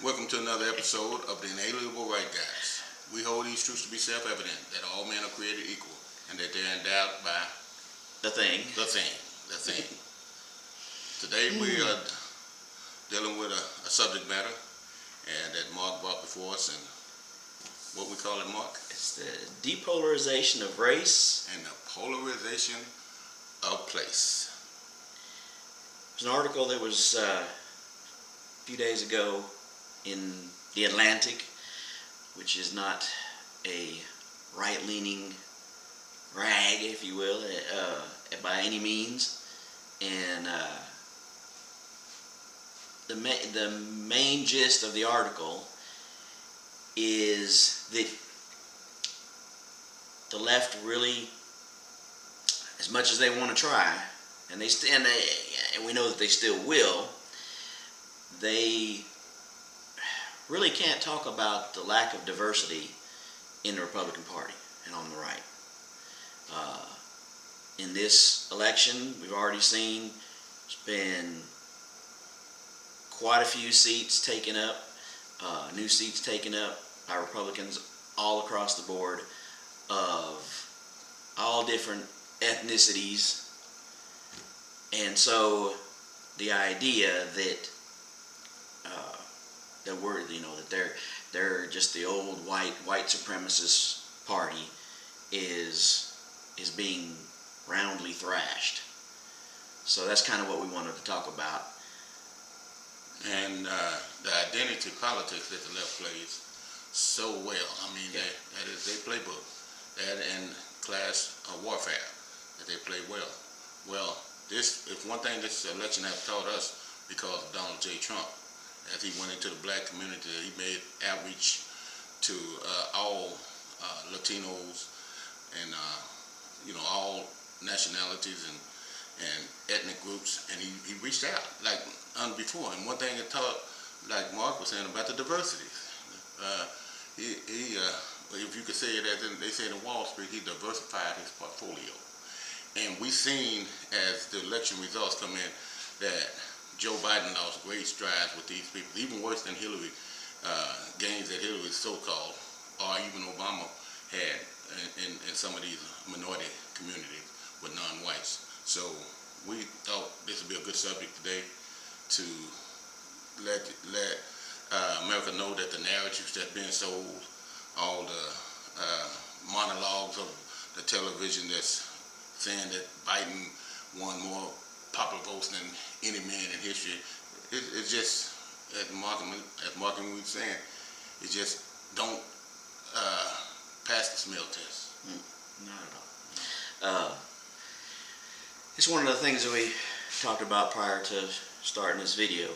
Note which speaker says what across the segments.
Speaker 1: Welcome to another episode of the Inalienable Right Guys. We hold these truths to be self-evident, that all men are created equal, and that they're endowed by
Speaker 2: the thing.
Speaker 1: Today we are dealing with a subject matter and that Mark brought before us, and what we call it, Mark?
Speaker 2: It's the depolarization of race.
Speaker 1: And the polarization of place.
Speaker 2: There's an article that was a few days ago in the Atlantic, which is not a right-leaning rag, if you will, by any means. And the main gist of the article is that the left really, as much as they want to try, and we know that they still will, they really can't talk about the lack of diversity in the Republican Party and on the right. In this election, we've already seen there's been quite a few seats taken up, new seats taken up by Republicans all across the board of all different ethnicities. And so the idea that that they're just the old white supremacist party is being roundly thrashed. So that's kind of what we wanted to talk about.
Speaker 1: And the identity politics that the left plays so well. I mean, that is their playbook. That and class warfare that they play well. Well, if one thing this election has taught us, because of Donald J. Trump, as he went into the black community, he made outreach to all Latinos and all nationalities and ethnic groups, and he reached out like before. And one thing it taught, like Mark was saying about the diversity, if you could say it as they say in Wall Street, he diversified his portfolio. And we seen as the election results come in that Joe Biden lost great strides with these people, even worse than Hillary, gains that Hillary so-called, or even Obama had in some of these minority communities with non-whites. So we thought this would be a good subject today to let America know that the narratives that's being sold, all the monologues of the television that's saying that Biden won more popular votes than any man in history, it's just, as Mark was saying, it just don't pass the smell test.
Speaker 2: Not at all. It's one of the things that we talked about prior to starting this video,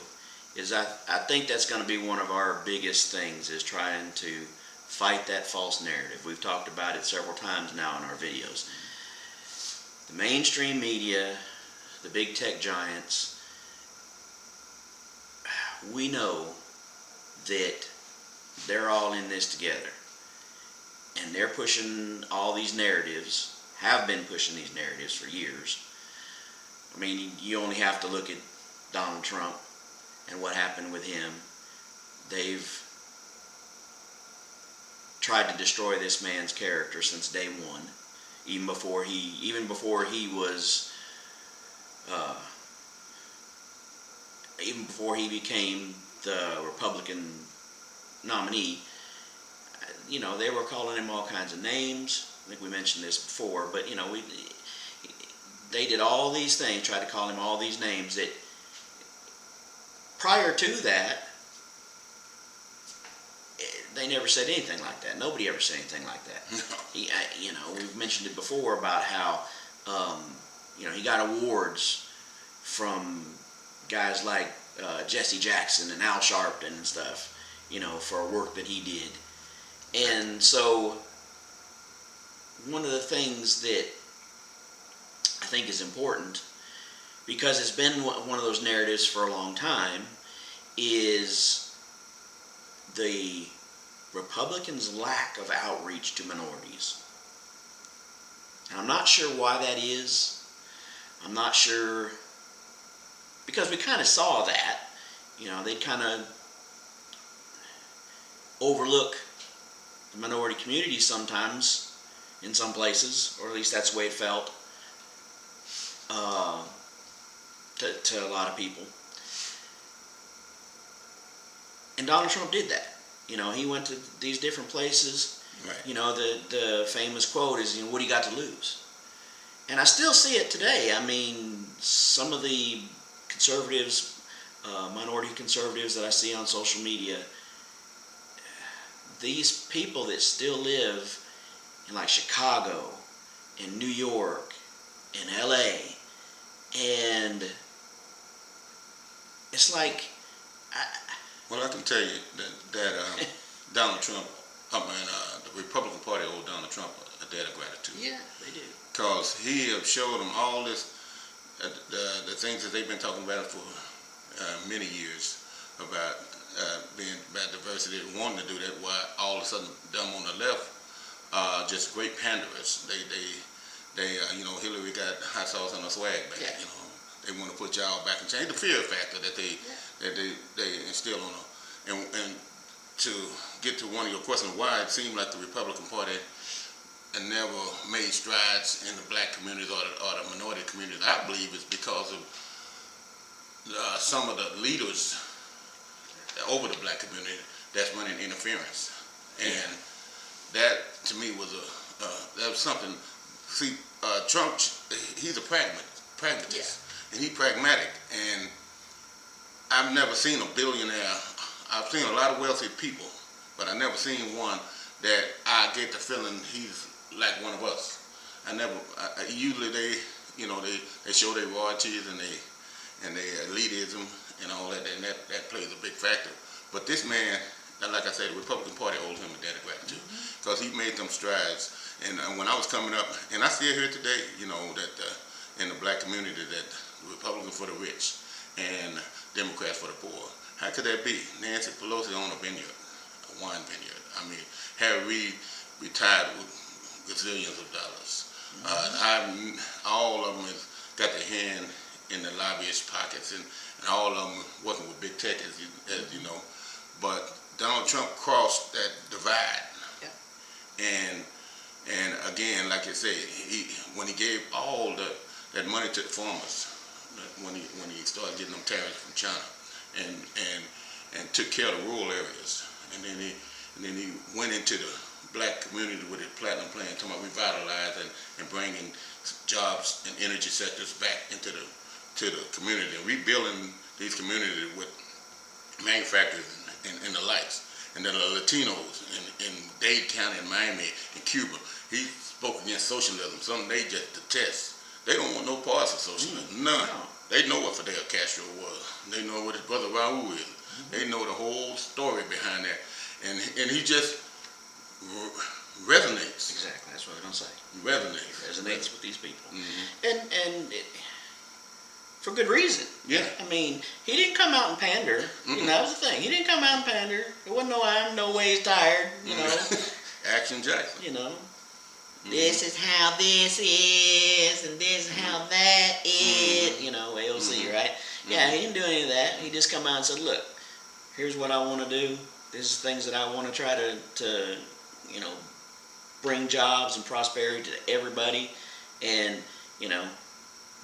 Speaker 2: is I think that's going to be one of our biggest things, is trying to fight that false narrative. We've talked about it several times now in our videos. The mainstream media, the big tech giants, we know that they're all in this together. And they're pushing all these narratives, have been pushing these narratives for years. I mean, you only have to look at Donald Trump and what happened with him. They've tried to destroy this man's character since day one, even before he was even before he became the Republican nominee. They were calling him all kinds of names. I think we mentioned this before, but they did all these things, tried to call him all these names that prior to that, they never said anything like that. Nobody ever said anything like that. We've mentioned it before about how, he got awards from guys like Jesse Jackson and Al Sharpton and stuff, for work that he did. And so, one of the things that I think is important, because it's been one of those narratives for a long time, is the Republicans' lack of outreach to minorities. And I'm not sure why that is. I'm not sure, because we kind of saw that. They kind of overlook the minority community sometimes in some places, or at least that's the way it felt to a lot of people. And Donald Trump did that. You know, he went to these different places.
Speaker 1: Right.
Speaker 2: You know, the famous quote is, you know, what do you got to lose? And I still see it today. I mean, some of the conservatives, minority conservatives that I see on social media, these people that still live in like Chicago and New York and LA, and it's like,
Speaker 1: Well, I can tell you that Donald Trump, the Republican Party owed Donald Trump a debt of gratitude.
Speaker 2: yeah, they do.
Speaker 1: Because he have showed them all this, the things that they've been talking about for many years about being about diversity, wanting to do that, while all of a sudden them on the left just great panderers. They you know, Hillary got hot sauce on her swag back.
Speaker 2: Yeah.
Speaker 1: You know, they want to put y'all back in change. The fear factor that they instill on them, and to get to one of your questions, why it seemed like the Republican Party and never made strides in the black communities or the minority communities, I believe is because of some of the leaders over the black community that's running interference. And that to me was that was something. See, Trump, he's a pragmatist, and he's pragmatic. And I've never seen a billionaire. I've seen a lot of wealthy people, but I've never seen one that I get the feeling he's like one of us. Usually they, you know, they show their royalties and their elitism and all that, and that plays a big factor. But this man, like I said, the Republican Party owes him a debt of gratitude because he made them strides. And when I was coming up, and I still hear today, you know, that in the black community that Republicans for the rich and Democrats for the poor. How could that be? Nancy Pelosi owned a vineyard, a wine vineyard. I mean, Harry Reid retired with gazillions of dollars. All of them has got their hand in the lobbyist pockets, and all of them working with big tech, as you know. But Donald Trump crossed that divide. Yeah. And again, like I say, when he gave all that money to the farmers, when he started getting them tariffs from China, and took care of the rural areas, and then he went into the black community with his platinum plan, talking about revitalizing and bringing jobs and energy sectors back into the community and rebuilding these communities with manufacturers and the likes. And then the Latinos in Dade County and Miami and Cuba, he spoke against socialism, something they just detest. They don't want no parts of socialism, none. No. They know what Fidel Castro was. They know what his brother Raul is. They know the whole story behind that. And he just resonates.
Speaker 2: Exactly, that's what I'm going to say.
Speaker 1: Resonates
Speaker 2: with these people. And for good reason.
Speaker 1: Yeah.
Speaker 2: I mean, he didn't come out and pander. You know, that was the thing. He didn't come out and pander. It wasn't no I'm no ways tired, you know.
Speaker 1: Action Jackson.
Speaker 2: You know. This is how this is, and this is how that is. You know, AOC, right? Yeah, he didn't do any of that. He just come out and said, look, here's what I want to do. This is things that I want to try to, you know, bring jobs and prosperity to everybody. And, you know,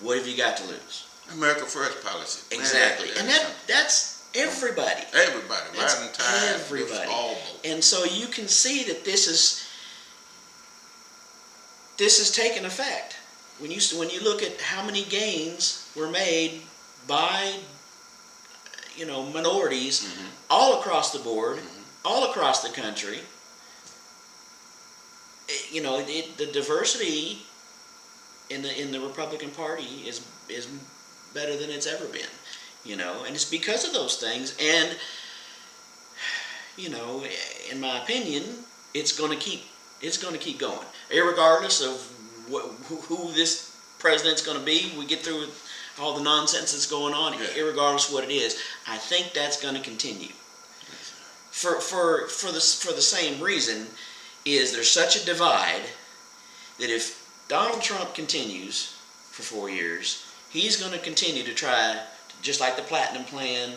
Speaker 2: what have you got to lose?
Speaker 1: America First policy.
Speaker 2: Exactly. Man, and that's everybody.
Speaker 1: Everybody.
Speaker 2: That's
Speaker 1: rising tide.
Speaker 2: everybody.
Speaker 1: All boats.
Speaker 2: And so you can see that this is taking effect. When you look at how many gains were made by, you know, minorities all across the board, all across the country, you know, the diversity in the Republican Party is better than it's ever been, you know, and it's because of those things. And, you know, in my opinion, it's going to keep going, irregardless of who this president's going to be. We get through all the nonsense that's going on, irregardless of what it is. I think that's going to continue. For the same reason, is there's such a divide that if Donald Trump continues for 4 years, he's going to continue to try, just like the Platinum Plan,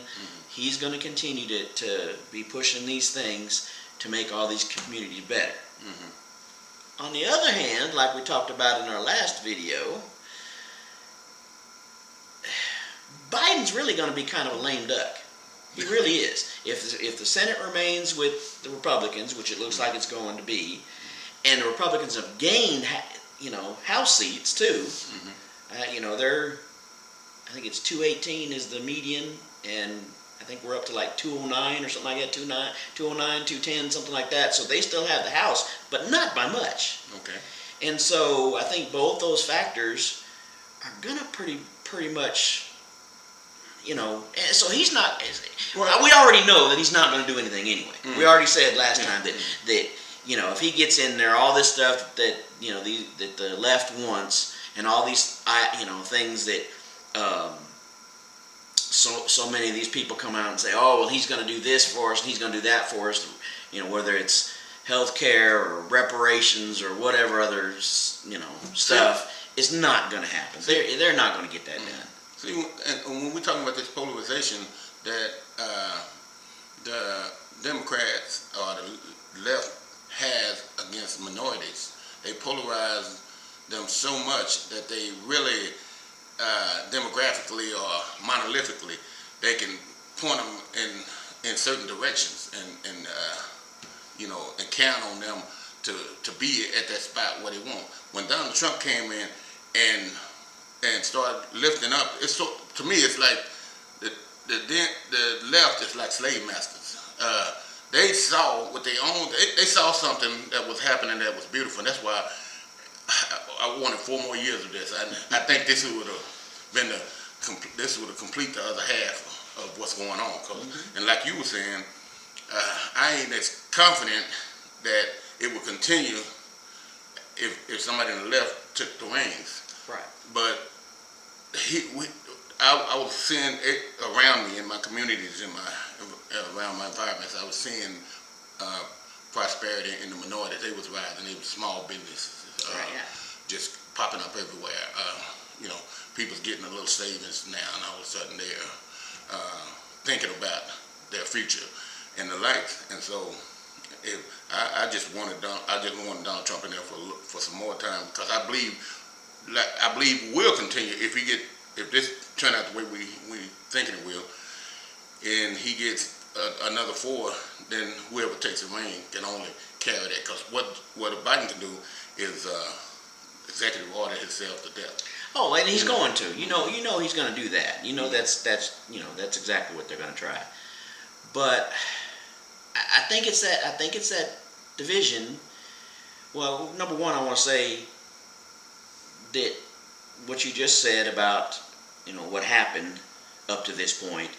Speaker 2: he's going to continue to be pushing these things to make all these communities better.
Speaker 1: Mm-hmm.
Speaker 2: On the other hand, like we talked about in our last video, Biden's really going to be kind of a lame duck. He really is. If the Senate remains with the Republicans, which it looks like it's going to be, and the Republicans have gained, House seats too.
Speaker 1: Mm-hmm.
Speaker 2: I think it's 218 is the median, and I think we're up to like 209 or something like that, 209, 210, something like that. So they still have the House, but not by much.
Speaker 1: Okay.
Speaker 2: And so I think both those factors are gonna pretty much, and so he's not. Well, we already know that he's not going to do anything anyway. Mm-hmm. We already said last time that if he gets in there, all this stuff that that the left wants, and all these things that so many of these people come out and say, oh well, he's going to do this for us and he's going to do that for us, whether it's health care or reparations or whatever other stuff, it's not going to happen. They're not going to get that done.
Speaker 1: See, and when we're talking about this polarization that the Democrats or the left has against minorities, they polarize them so much that they really, demographically or monolithically, they can point them in certain directions and count on them to be at that spot where they want. When Donald Trump came in and started lifting up, to me it's like the left is like slave masters. They saw what they owned. They saw something that was happening that was beautiful. And that's why I wanted 4 more years of this. I think this would have been this would have complete the other half of what's going on. Mm-hmm. And like you were saying, I ain't as confident that it will continue if somebody on the left took the reins.
Speaker 2: Right.
Speaker 1: But I was seeing it around me in my communities, around my environments. I was seeing prosperity in the minorities. They was rising. They were small businesses, just popping up everywhere. People's getting a little savings now, and all of a sudden they're thinking about their future and the likes. And so, I just wanted Donald Trump in there for some more time, because I believe we'll continue if this turn out the way we thinking it will, and he gets another 4, then whoever takes the reign can only carry that. Because what Biden can do is executive order himself to death.
Speaker 2: Oh, and he's going to. He's going to do that. That's exactly what they're going to try. But I think it's that division. Well, number one, I want to say that what you just said about what happened up to this point,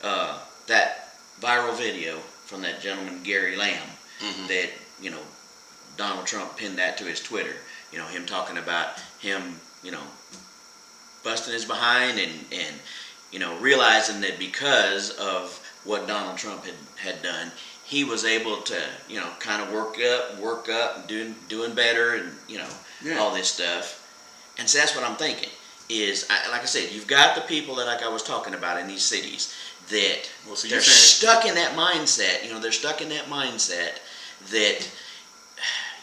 Speaker 2: that viral video from that gentleman Gary Lamb, mm-hmm. that Donald Trump pinned that to his Twitter. Him talking about him busting his behind and realizing that because of what Donald Trump had done, he was able to kind of work up and doing better and all this stuff. And so that's what I'm thinking is, like I said, you've got the people that, like I was talking about in these cities, that they're stuck in that mindset. They're stuck in that mindset that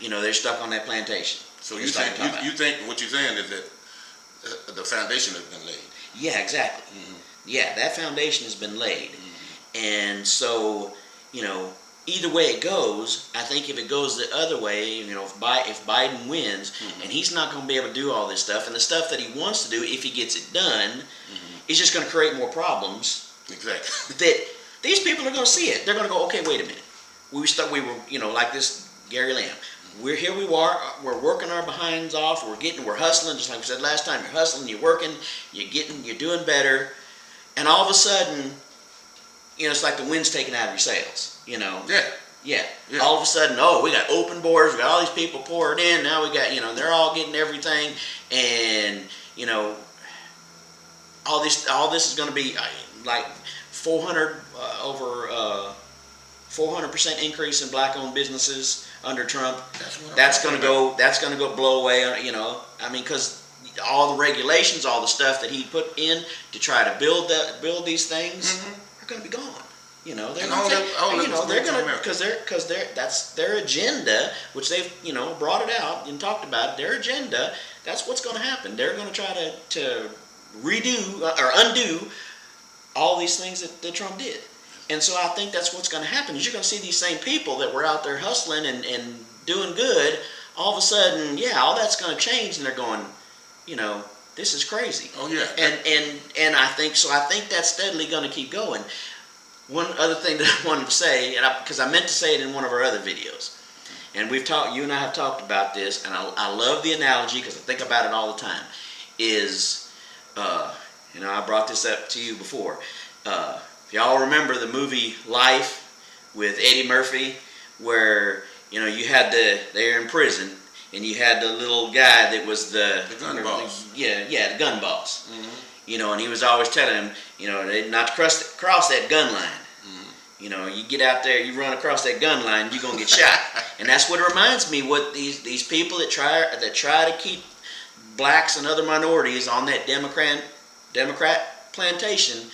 Speaker 2: they're stuck on that plantation.
Speaker 1: So you think what you're saying is that the foundation has been laid.
Speaker 2: Yeah, exactly.
Speaker 1: Mm-hmm.
Speaker 2: Yeah, that foundation has been laid.
Speaker 1: Mm-hmm.
Speaker 2: And so, either way it goes, I think if it goes the other way, if Biden wins, mm-hmm. and he's not going to be able to do all this stuff, and the stuff that he wants to do, if he gets it done, mm-hmm. is just going to create more problems.
Speaker 1: Exactly.
Speaker 2: That these people are going to see it. They're going to go, okay, wait a minute. We were, like this Gary Lamb. We're here. We're working our behinds off. We're hustling, just like we said last time. You're hustling. You're working. You're doing better, and all of a sudden, it's like the wind's taken out of your sails. Yeah. All of a sudden, we got open borders. We got all these people pouring in. Now we got, they're all getting everything, and all this is going to be like 400% increase in black-owned businesses under Trump. That's going to go blow away. Because all the regulations, all the stuff that he put in to try to build these things, mm-hmm. are going to be gone. You know, they're
Speaker 1: And
Speaker 2: gonna they're gonna
Speaker 1: America.
Speaker 2: because that's their agenda, which they've brought it out and talked about it. Their agenda. That's what's going to happen. They're going to try to redo or undo all these things that Trump did. And so I think that's what's going to happen. Is you're going to see these same people that were out there hustling and doing good. All of a sudden, all that's going to change, and they're going, this is crazy.
Speaker 1: Oh yeah.
Speaker 2: And I think so. I think that's steadily going to keep going. One other thing that I wanted to say, because I meant to say it in one of our other videos, and you and I have talked about this, and I love the analogy because I think about it all the time. Is I brought this up to you before. If y'all remember the movie Life with Eddie Murphy, where they're in prison, and you had the little guy that was the
Speaker 1: gun boss.
Speaker 2: The gun boss.
Speaker 1: Mm-hmm.
Speaker 2: And he was always telling him, not to cross that gun line. You get out there, you run across that gun line, you're gonna get shot. And that's what it reminds me. What these people that try to keep blacks and other minorities on that Democrat plantation.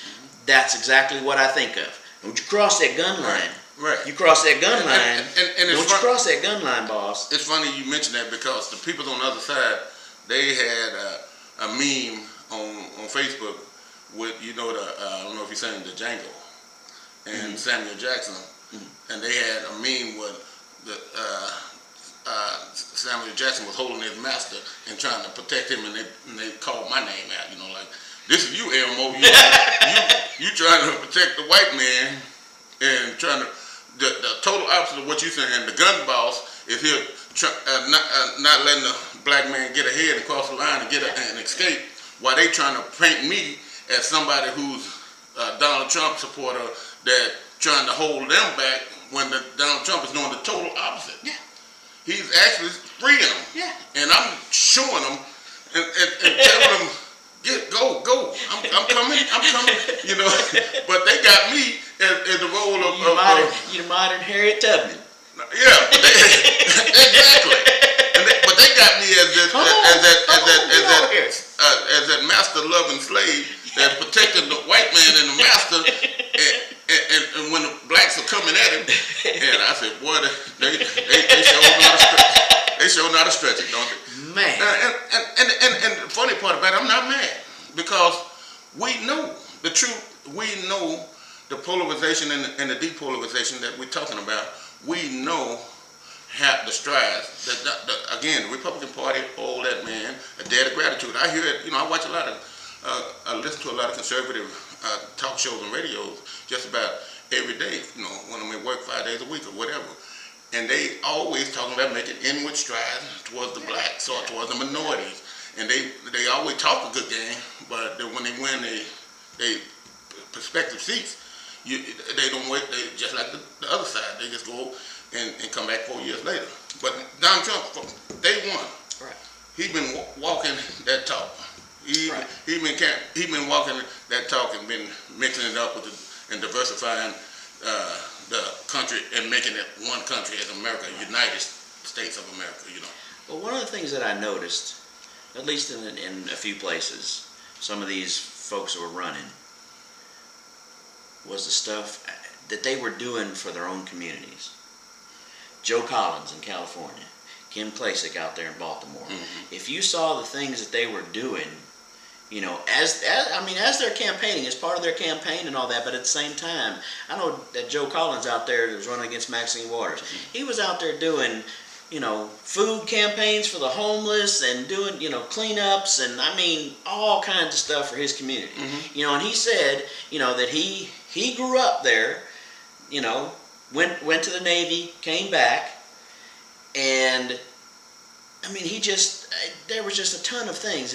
Speaker 2: That's exactly what I think of. Don't you cross that gun line?
Speaker 1: Right.
Speaker 2: You cross that gun line.
Speaker 1: And
Speaker 2: don't you cross that gun line, boss?
Speaker 1: It's funny you mention that because the people on the other side, they had a meme on Facebook with I don't know if you're saying the Django and Samuel Jackson, and they had a meme with Samuel Jackson was holding his master and trying to protect him, and they called my name out. Like, this is you, Elmo. You trying to protect the white man and trying to the total opposite of what you're saying. The gun boss is here not letting the black man get ahead and cross the line and and escape, while they trying to paint me as somebody who's a Donald Trump supporter that trying to hold them back when Donald Trump is doing the total opposite.
Speaker 2: Yeah.
Speaker 1: He's actually freeing them.
Speaker 2: Yeah.
Speaker 1: And I'm showing them and telling them, go. I'm coming. But they got me in the role of
Speaker 2: you modern Harriet Tubman.
Speaker 1: Yeah, exactly. But they got me as that master loving slave that's protecting the white man and the master, and when the blacks are coming at him, and I said, boy, they sure not to stretch it, don't they?
Speaker 2: Man.
Speaker 1: And the funny part about it, I'm not mad, because we know the truth. We know the polarization and the depolarization that we're talking about. We know the strides. Again, the Republican Party, all that, man, a debt of gratitude. I hear it. I watch I listen to a lot of conservative talk shows and radios just about every day. When I'm at work 5 days a week or whatever. And they always talking about making inward strides towards the blacks or towards the minorities. And they always talk a good game, but when they win they prospective seats, they don't wait. They just like the other side. They just go and come back 4 years later. But Donald Trump, day one,
Speaker 2: right.
Speaker 1: He been walking that talk. He been walking that talk and been mixing it up and diversifying the country and making it one country as America, United States of America.
Speaker 2: Well, one of the things that I noticed, at least in a few places, some of these folks who were running, was the stuff that they were doing for their own communities. Joe Collins in California, Kim Klacik out there in Baltimore. Mm-hmm. If you saw the things that they were doing, as they're campaigning, as part of their campaign and all that, but at the same time, I know that Joe Collins out there that was running against Maxine Waters, he was out there doing, food campaigns for the homeless and doing, cleanups and all kinds of stuff for his community. Mm-hmm. And he said, that he grew up there, went to the Navy, came back, and there was just a ton of things.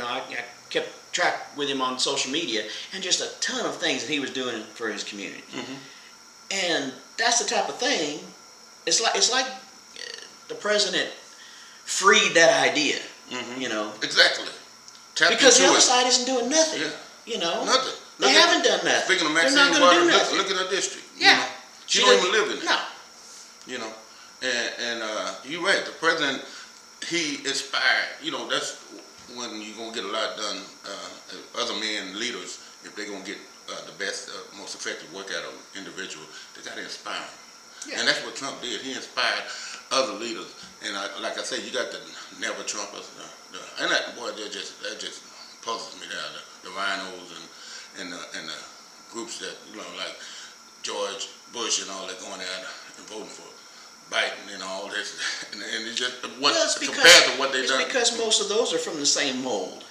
Speaker 2: I kept track with him on social media, and just a ton of things that he was doing for his community. Mm-hmm. And that's the type of thing. It's like the president freed that idea. Mm-hmm.
Speaker 1: Exactly.
Speaker 2: Because the other side isn't doing nothing. Yeah.
Speaker 1: Nothing.
Speaker 2: They haven't done nothing.
Speaker 1: Speaking of Maxine Waters, look at her district.
Speaker 2: Yeah.
Speaker 1: She don't even live in it.
Speaker 2: No.
Speaker 1: And you're right. The president, he inspired. That's when you're gonna get a lot done. Other men, leaders, if they're gonna get the best, most effective work out of an individual, they got to inspire them.
Speaker 2: Yeah.
Speaker 1: And that's what Trump did. He inspired other leaders. And like I say, you got the never Trumpers, and that boy, that just puzzles me there. The rhinos and the groups that like George Bush and all that going out and voting for Biden and all this, and it's just compared to what they done.
Speaker 2: It's because most of those are from the same mold.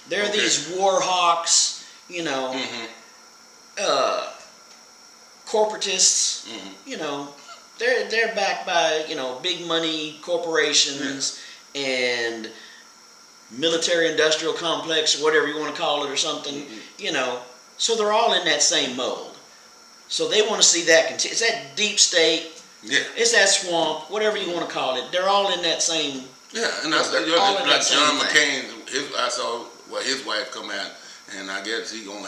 Speaker 2: They're
Speaker 1: Okay.
Speaker 2: these war hawks, corporatists. They're backed by big money corporations and military industrial complex, or whatever you want to call it, or something. So they're all in that same mold. So they want to see that continue. It's that deep state.
Speaker 1: Yeah.
Speaker 2: It's that swamp, whatever you want to call it. They're all in that same.
Speaker 1: Yeah, and that's like John McCain. I saw his wife come out, and I guess she want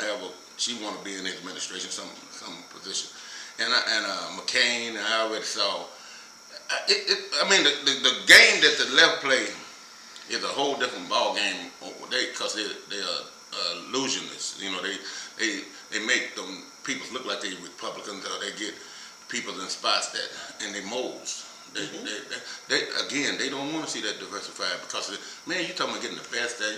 Speaker 1: to be in his administration, some position. And McCain, I already saw. I mean, the game that the left play is a whole different ball game. Because they're illusionists. They make them people look like they Republicans, or they get people in spots and they moles. They don't want to see that diversified, because man, you talking about getting the best that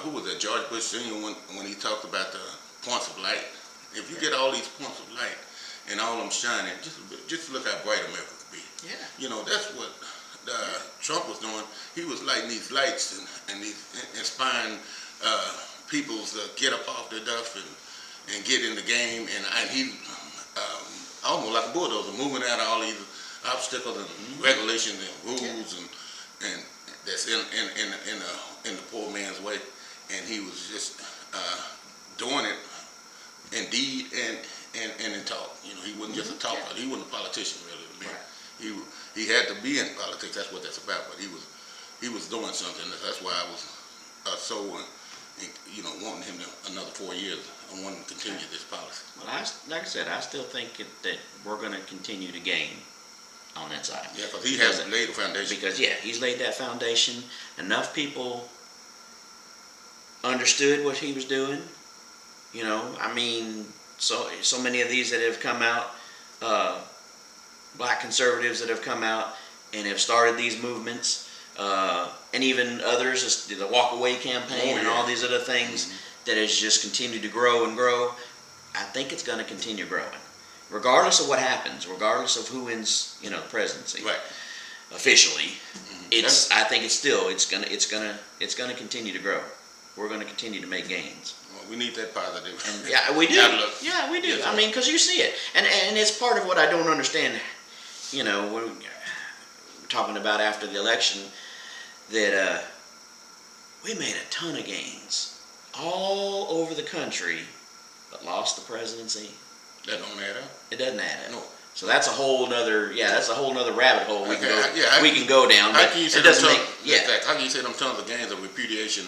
Speaker 1: who was that, George Bush Sr. when he talked about the points of light. If you get all these points of light and all them shining, just look how bright America could be.
Speaker 2: Yeah.
Speaker 1: That's what Trump was doing. He was lighting these lights and these inspiring people to get up off their duff and get in the game, and he almost like a bulldozer, moving out all these obstacles and regulations and rules and that's in the poor man's way, and he was just doing it in deed and in talk. He wasn't just a talker. He wasn't a politician really to me. Right. He had to be in politics. That's what that's about. But he was doing something. That's why I was so wanting him another 4 years. I want him to continue this policy.
Speaker 2: Well, like I said, I still think that we're going to continue to gain on that side.
Speaker 1: Yeah, because he has laid the foundation.
Speaker 2: Because he's laid that foundation. Enough people understood what he was doing. I mean, so many of these that have come out, black conservatives that have come out and have started these movements, and even others, the Walk Away campaign and all these other things that has just continued to grow and grow. I think it's going to continue growing, regardless of what happens, regardless of who wins, the presidency.
Speaker 1: Right.
Speaker 2: Officially, I think it's gonna continue to grow. We're going to continue to make gains.
Speaker 1: Well, we need that positive.
Speaker 2: And yeah, we do. Yeah, we do.
Speaker 1: Yes,
Speaker 2: I mean, because you see it, and it's part of what I don't understand. We're talking about after the election that we made a ton of gains all over the country, but lost the presidency.
Speaker 1: That don't add up.
Speaker 2: It doesn't add up.
Speaker 1: No.
Speaker 2: So that's a whole nother rabbit hole we can go down.
Speaker 1: How
Speaker 2: But
Speaker 1: can you say
Speaker 2: it doesn't
Speaker 1: how can you say them tons of gains of repudiation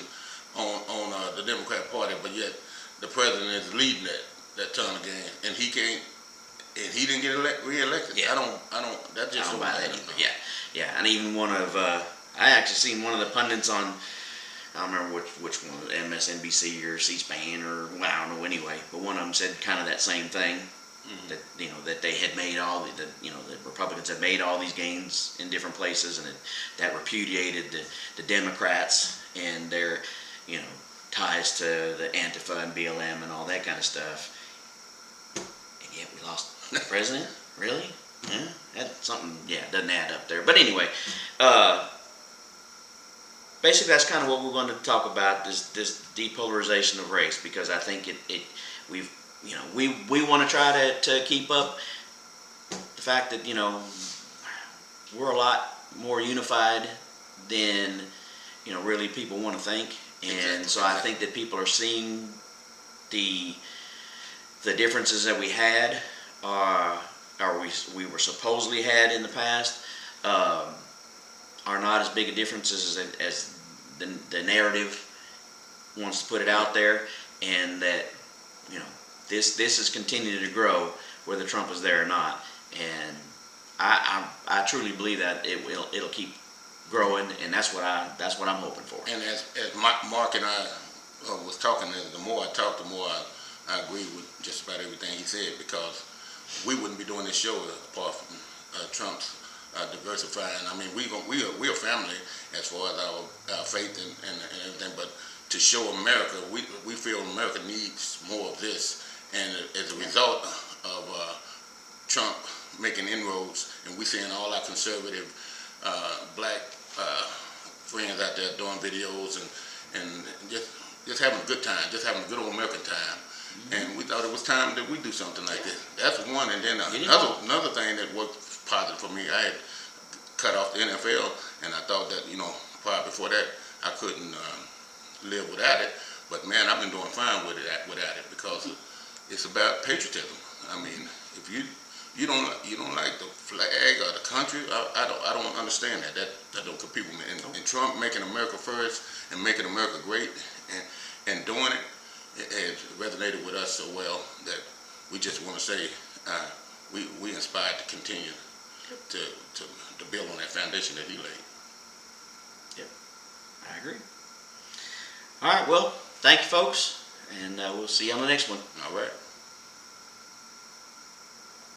Speaker 1: on the Democrat Party, but yet the president is leading that ton of gains, and he can't, and he didn't get reelected.
Speaker 2: Yeah.
Speaker 1: I don't. That just
Speaker 2: I don't
Speaker 1: don't
Speaker 2: buy that
Speaker 1: matter.
Speaker 2: either. Yeah, and even one of I actually seen one of the pundits on, I don't remember which one, MSNBC or C-SPAN or I don't know anyway, but one of them said kind of that same thing. That that they had made the Republicans had made all these gains in different places, and that repudiated the Democrats and their ties to the Antifa and BLM and all that kind of stuff. And yet we lost the president. Really? Yeah, that's something. Yeah, doesn't add up there. But anyway, basically that's kind of what we're going to talk about, this depolarization of race, because I think we want to try to keep up the fact that we're a lot more unified than really people want to think, and
Speaker 1: Exactly.
Speaker 2: So I think that people are seeing the differences that we had, or we were supposedly had in the past, are not as big a differences as the narrative wants to put it out there, and that this is continuing to grow whether Trump is there or not, and I truly believe that it'll keep growing, and that's what I'm hoping for.
Speaker 1: And as Mark and I was talking, the more I talk, the more I I agree with just about everything he said, because we wouldn't be doing this show apart from Trump's diversifying. I mean, we're a family as far as our faith and everything, but to show America, we feel America needs more of this, and as a result of Trump making inroads, and we seeing all our conservative black friends out there doing videos and just having a good time, just having a good old American time. And we thought it was time that we do something like this. That's one. And then another thing that worked positive for me, I had cut off the NFL, and I thought that, prior before that, I couldn't live without it. But man, I've been doing fine without it, because it's about patriotism. I mean, if you don't like the flag or the country, I don't understand that. That don't compete with me. And Trump making America first and making America great and doing it, it has resonated with us so well that we just want to say we inspired to continue to build on that foundation that he laid.
Speaker 2: Yep, I agree. All right, well, thank you, folks, and we'll see you on the next one.
Speaker 1: All right.